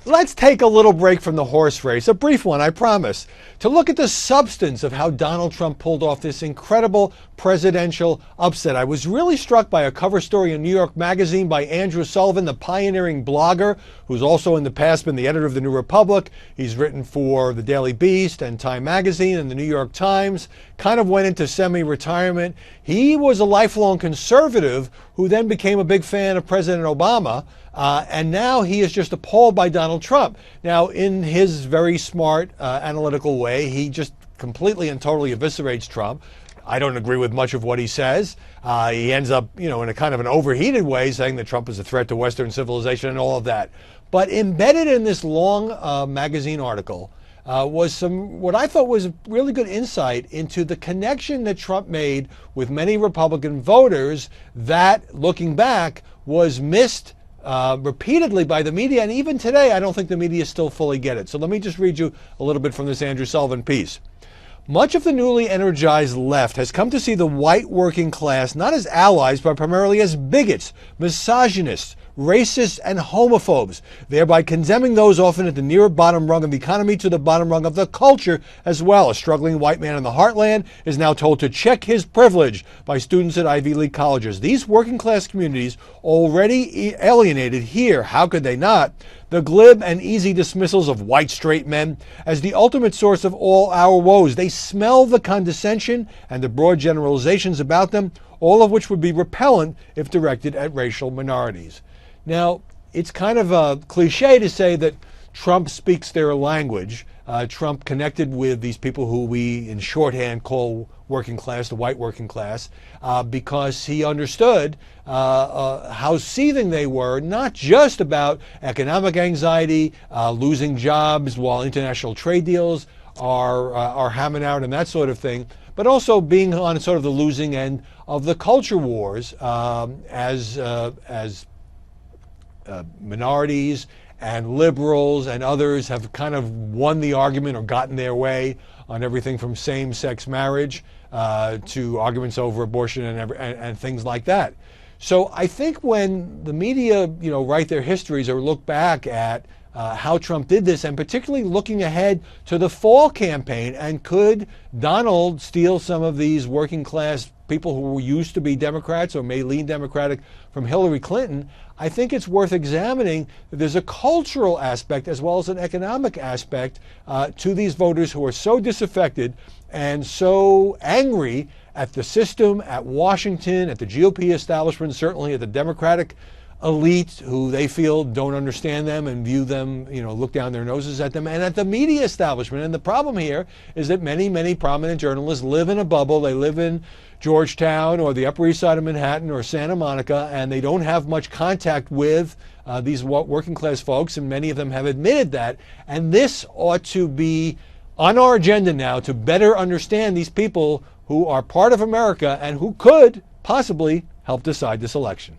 Let's take a little break from the horse race, a brief one, I promise, to look at the substance of how Donald Trump pulled off this incredible presidential upset. I was really struck by a cover story in New York Magazine by Andrew Sullivan, the pioneering blogger, who's also in the past been the editor of the New Republic. He's written for the Daily Beast and Time Magazine and the New York Times, kind of went into semi-retirement. He was a lifelong conservative who then became a big fan of President Obama. And now he is just appalled by Donald Trump. Now, in his very smart, analytical way, he just completely and totally eviscerates Trump. I don't agree with much of what he says. He ends up, in a kind of an overheated way, saying that Trump is a threat to Western civilization and all of that. But embedded in this long magazine article was some, what I thought was really good insight into the connection that Trump made with many Republican voters that, looking back, was missed repeatedly by the media, and even today I don't think the media still fully get it. So let me just read you a little bit from this Andrew Sullivan piece. Much of the newly energized left has come to see the white working class not as allies, but primarily as bigots, misogynists, racists, and homophobes, thereby condemning those often at the near bottom rung of the economy to the bottom rung of the culture as well. A struggling white man in the heartland is now told to check his privilege by students at Ivy League colleges. These working class communities, already alienated, hear, how could they not, the glib and easy dismissals of white straight men as the ultimate source of all our woes. They smell the condescension and the broad generalizations about them, all of which would be repellent if directed at racial minorities. Now, it's kind of a cliche to say that Trump speaks their language. Trump connected with these people who we in shorthand call working class, the white working class, because he understood how seething they were, not just about economic anxiety, losing jobs while international trade deals are hammering out and that sort of thing, but also being on sort of the losing end of the culture wars as minorities and liberals and others have kind of won the argument or gotten their way on everything from same-sex marriage to arguments over abortion and things like that. So I think when the media, write their histories or look back at how Trump did this, and particularly looking ahead to the fall campaign, and could Donald steal some of these working class people who used to be Democrats or may lean Democratic from Hillary Clinton, I think it's worth examining that there's a cultural aspect as well as an economic aspect to these voters who are so disaffected and so angry at the system, at Washington, at the GOP establishment, certainly at the Democratic elite who they feel don't understand them and view them, look down their noses at them, and at the media establishment. And the problem here is that many, many prominent journalists live in a bubble. They live in Georgetown or the Upper East Side of Manhattan or Santa Monica, and they don't have much contact with these working class folks, and many of them have admitted that. And this ought to be on our agenda now to better understand these people who are part of America and who could possibly help decide this election.